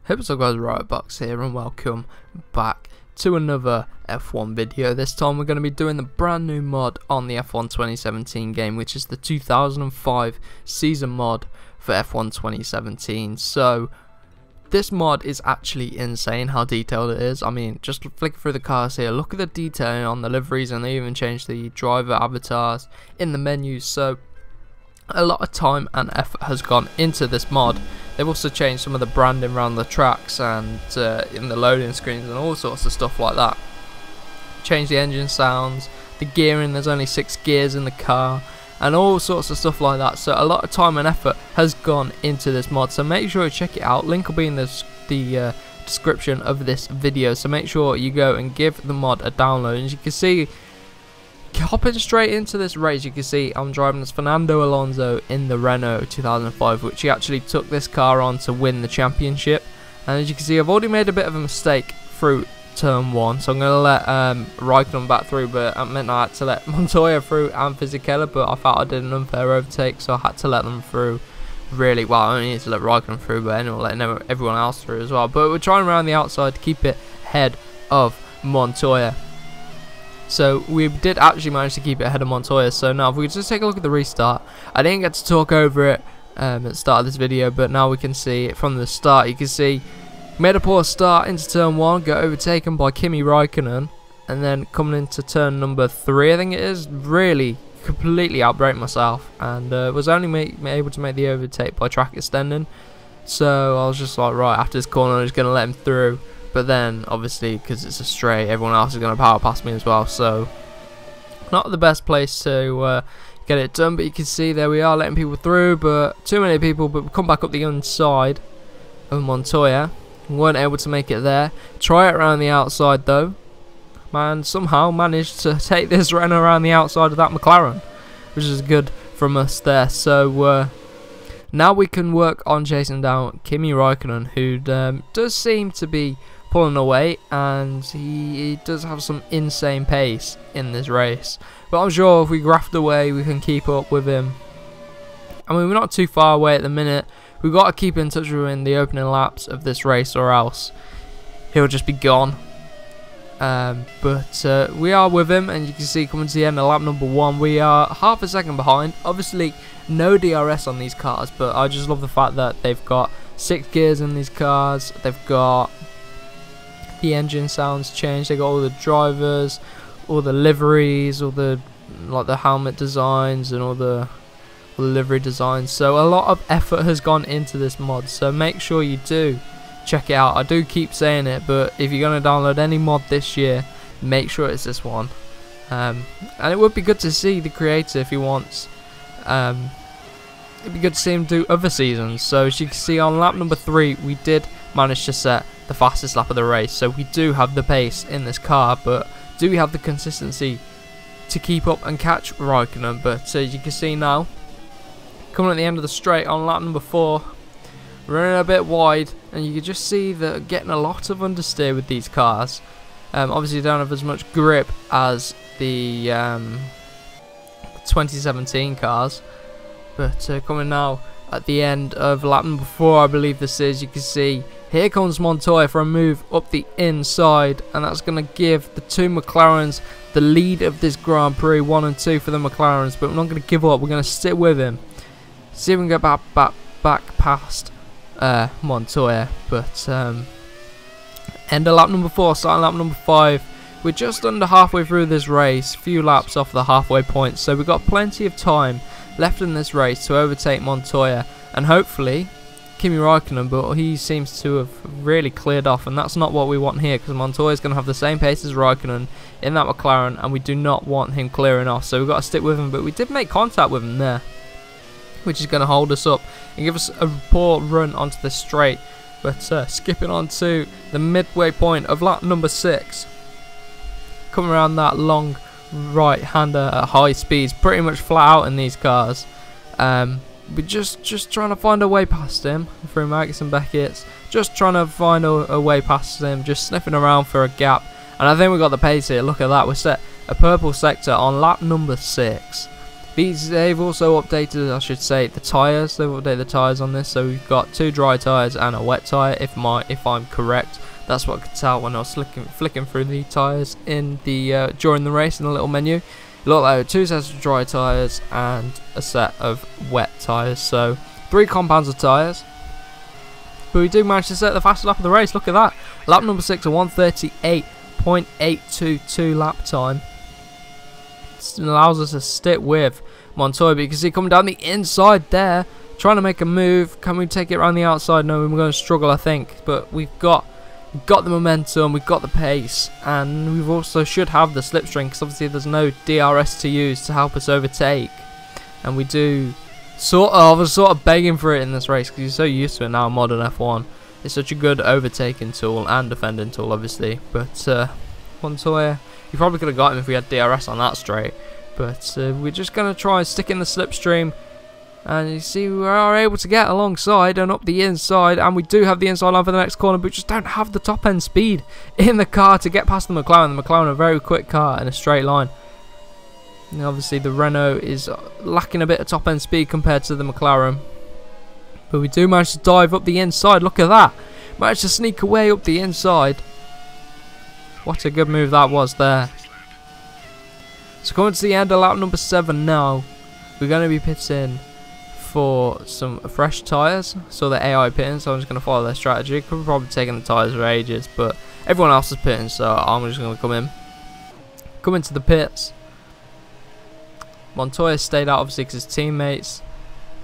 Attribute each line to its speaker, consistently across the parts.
Speaker 1: Hey what's up guys, Riotbox here and welcome back to another F1 video. This time we're going to be doing the brand new mod on the F1 2017 game, which is the 2005 season mod for F1 2017. So this mod is actually insane how detailed it is. I mean, just flick through the cars here, look at the detailing on the liveries, and they even changed the driver avatars in the menus. So a lot of time and effort has gone into this mod. They've also changed some of the branding around the tracks and in the loading screens and all sorts of stuff like that. Changed the engine sounds, the gearing, there's only 6 gears in the car, and all sorts of stuff like that. So a lot of time and effort has gone into this mod, so make sure you check it out. Link will be in the description of this video, so make sure you go and give the mod a download. And as you can see, hopping straight into this race, you can see I'm driving as Fernando Alonso in the Renault 2005, which he actually took this car on to win the championship. And as you can see, I've already made a bit of a mistake through turn 1, so I'm going to let Raikkonen back through, but I meant I had to let Montoya through and Fisichella, but I felt I did an unfair overtake, so I had to let them through. Really, well, I only need to let Raikkonen through, but anyway, letting everyone else through as well. But we're trying around the outside to keep it ahead of Montoya. So we did actually manage to keep it ahead of Montoya. So now if we just take a look at the restart, I didn't get to talk over it at the start of this video, but now we can see it from the start. You can see made a poor start into turn 1, got overtaken by Kimi Raikkonen, and then coming into turn number 3, I think it is, really completely outbraked myself, and was only able to make the overtake by track extending. So I was just like, right, after this corner I'm just going to let him through. But then, obviously, because it's a straight, everyone else is going to power past me as well. So, not the best place to get it done. But you can see there we are, letting people through. But too many people. But we come back up the inside of Montoya. We weren't able to make it there. Try it around the outside, though. Man, somehow managed to take this Renault around the outside of that McLaren, which is good from us there. So, now we can work on chasing down Kimi Raikkonen, who does seem to be pulling away, and he does have some insane pace in this race. But I'm sure if we graft away, we can keep up with him. I mean, we're not too far away at the minute. We've got to keep in touch with him in the opening laps of this race, or else he'll just be gone. But we are with him, and you can see coming to the end of lap number 1, we are half a second behind. Obviously, no DRS on these cars, but I just love the fact that they've got 6 gears in these cars. They've got the engine sounds changed. They got all the drivers, all the liveries, all the the helmet designs, and all the livery designs. So a lot of effort has gone into this mod. So make sure you do check it out. I do keep saying it, but if you're going to download any mod this year, make sure it's this one. And it would be good to see the creator if he wants. It'd be good to see him do other seasons. So as you can see on lap number 3, we did manage to set the fastest lap of the race. So we do have the pace in this car, but do we have the consistency to keep up and catch Raikkonen? But as you can see now, coming at the end of the straight on lap number 4, running a bit wide, and you can just see that getting a lot of understeer with these cars. Obviously don't have as much grip as the 2017 cars, but coming now at the end of lap number 4, I believe this is, you can see here comes Montoya for a move up the inside, and that's going to give the 2 McLarens the lead of this Grand Prix, 1 and 2 for the McLarens. But we're not going to give up, we're going to stick with him, see if we can get back past Montoya. But end of lap number 4, starting lap number 5. We're just under halfway through this race, few laps off the halfway point, so we've got plenty of time left in this race to overtake Montoya and hopefully Kimi Raikkonen, but he seems to have really cleared off, and that's not what we want here, because Montoya is going to have the same pace as Raikkonen in that McLaren, and we do not want him clearing off, so we've got to stick with him. But we did make contact with him there, which is going to hold us up and give us a poor run onto the straight. But skipping on to the midway point of lap number 6, coming around that long right-hander at high speeds, pretty much flat out in these cars. We're just trying to find a way past him through Max and Beckett's, just trying to find a way past him, just sniffing around for a gap. And I think we got the pace here. Look at that, we set a purple sector on lap number 6. They've also updated, I should say, the tyres. They've updated the tyres on this, so we've got 2 dry tyres and a wet tyre. If I'm correct, that's what I could tell when I was flicking through the tyres in the during the race in the little menu. It looked like 2 sets of dry tyres and a set of wet tyres, so 3 compounds of tyres. But we do manage to set the fastest lap of the race. Look at that, lap number 6, a 1:38.822 lap time. It allows us to stick with Montoya, but you can see coming down the inside there, trying to make a move. Can we take it around the outside? No, we're going to struggle, I think. But we've got the momentum, we've got the pace, and we've also should have the slipstream, because obviously there's no DRS to use to help us overtake. And we do I was sort of begging for it in this race, because you're so used to it now in modern F1. It's such a good overtaking tool and defending tool, obviously. But Montoya, you probably could have got him if we had DRS on that straight. But we're just going to try and stick in the slipstream. And you see we are able to get alongside and up the inside. And we do have the inside line for the next corner, but we just don't have the top end speed in the car to get past the McLaren. The McLaren, a very quick car in a straight line. And obviously the Renault is lacking a bit of top end speed compared to the McLaren. But we do manage to dive up the inside. Look at that. Managed to sneak away up the inside. What a good move that was there. So coming to the end of lap number 7 now. We're going to be pitting for some fresh tyres. So the AI pitting, so I'm just going to follow their strategy. Could have probably taken the tyres for ages, but everyone else is pitting, so I'm just going to come into the pits. Montoya stayed out obviously because his teammates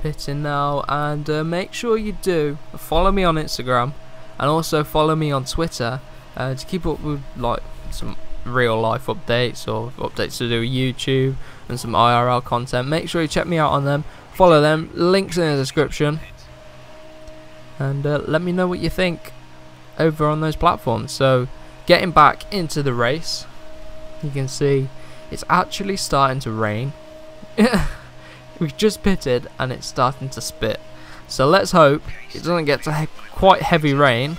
Speaker 1: pitting now, and make sure you do follow me on Instagram and also follow me on Twitter to keep up with like some real life updates or updates to do with YouTube and some IRL content. Make sure you check me out on them, follow them, links in the description, and let me know what you think over on those platforms. So getting back into the race, you can see it's actually starting to rain. We've just pitted and it's starting to spit, so let's hope it doesn't get to quite heavy rain,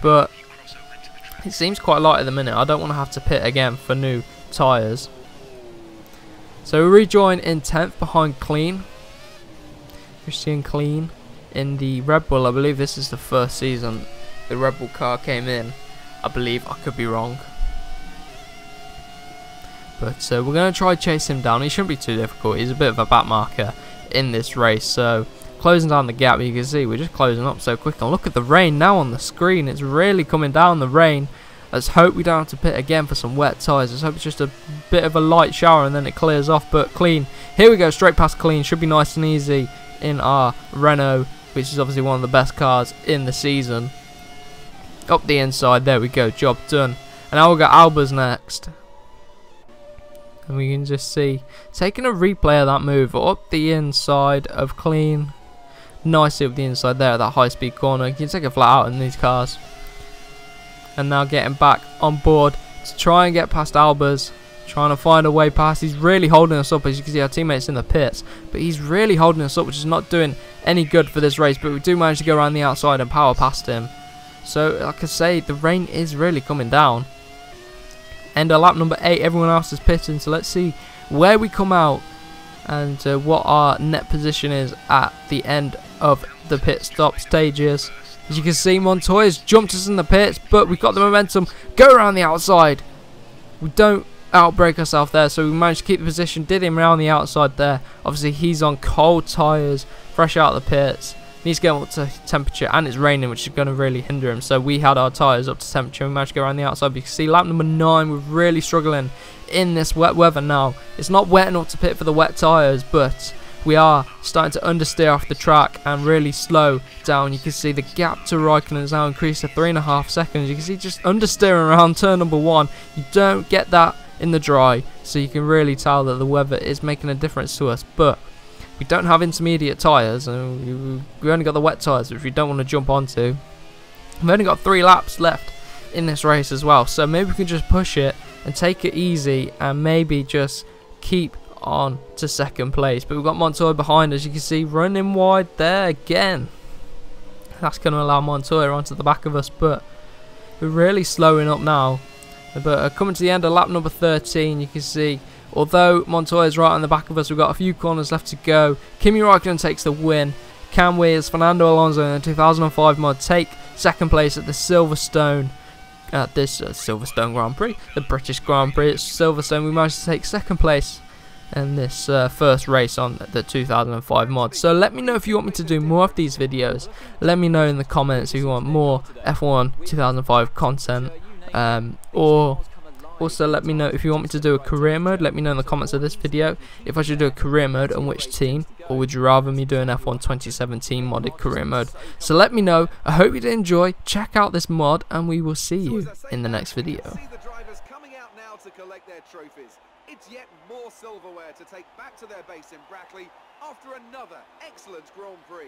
Speaker 1: but it seems quite light at the minute. I don't want to have to pit again for new tyres. So we rejoin in 10th behind Clean. You're seeing Clean in the Red Bull. I believe this is the first season the Red Bull car came in. I believe, I could be wrong. But we're going to try chase him down. He shouldn't be too difficult. He's a bit of a back marker in this race. So closing down the gap, you can see we're just closing up so quick. And look at the rain now on the screen. It's really coming down, the rain. Let's hope we don't have to pit again for some wet tyres. Let's hope it's just a bit of a light shower and then it clears off. But Clean, here we go, straight past Clean. Should be nice and easy in our Renault, which is obviously one of the best cars in the season. Up the inside, there we go, job done. And now we'll get Albers next. And we can just see, taking a replay of that move up the inside of Clean. Nicely up the inside there at that high speed corner. You can take a flat out in these cars. And now getting back on board to try and get past Albers. Trying to find a way past. He's really holding us up, as you can see our teammates in the pits. But he's really holding us up, which is not doing any good for this race. But we do manage to go around the outside and power past him. So like I say, the rain is really coming down. End of lap number 8, everyone else is pitting, so let's see where we come out and what our net position is at the end of the pit stop stages. As you can see, Montoya's jumped us in the pits, but we've got the momentum. Go around the outside. We don't outbrake ourselves there, so we managed to keep the position. Did him around the outside there. Obviously, he's on cold tyres, fresh out of the pits. Needs to get up to temperature, and it's raining, which is going to really hinder him. So we had our tyres up to temperature. We managed to go around the outside. But you can see lap number 9, we're really struggling in this wet weather now. It's not wet enough to pit for the wet tyres, but we are starting to understeer off the track and really slow down. You can see the gap to Raikkonen has now increased to 3.5 seconds. You can see just understeering around turn number 1. You don't get that in the dry, so you can really tell that the weather is making a difference to us. But we don't have intermediate tyres, and we only got the wet tyres, which we don't want to jump onto. We've only got 3 laps left in this race as well, so maybe we can just push it and take it easy and maybe just keep on to second place. But we've got Montoya behind us, you can see, running wide there again. That's going to allow Montoya onto the back of us, but we're really slowing up now. But coming to the end of lap number 13, you can see Although Montoya is right on the back of us, we've got a few corners left to go. Kimi Räikkönen takes the win. Can we, as Fernando Alonso in the 2005 mod, take second place at the Silverstone? Silverstone Grand Prix, the British Grand Prix at Silverstone. We managed to take second place in this first race on the 2005 mod. So let me know if you want me to do more of these videos. Let me know in the comments if you want more F1 2005 content, or also let me know if you want me to do a career mode. Let me know in the comments of this video if I should do a career mode and which team, or would you rather me do an F1 2017 modded career mode? So let me know. I hope you did enjoy. Check out this mod and we will see you in the next video.
Speaker 2: It's yet more silverware to take back to their base in Brackley after another excellent Grand Prix.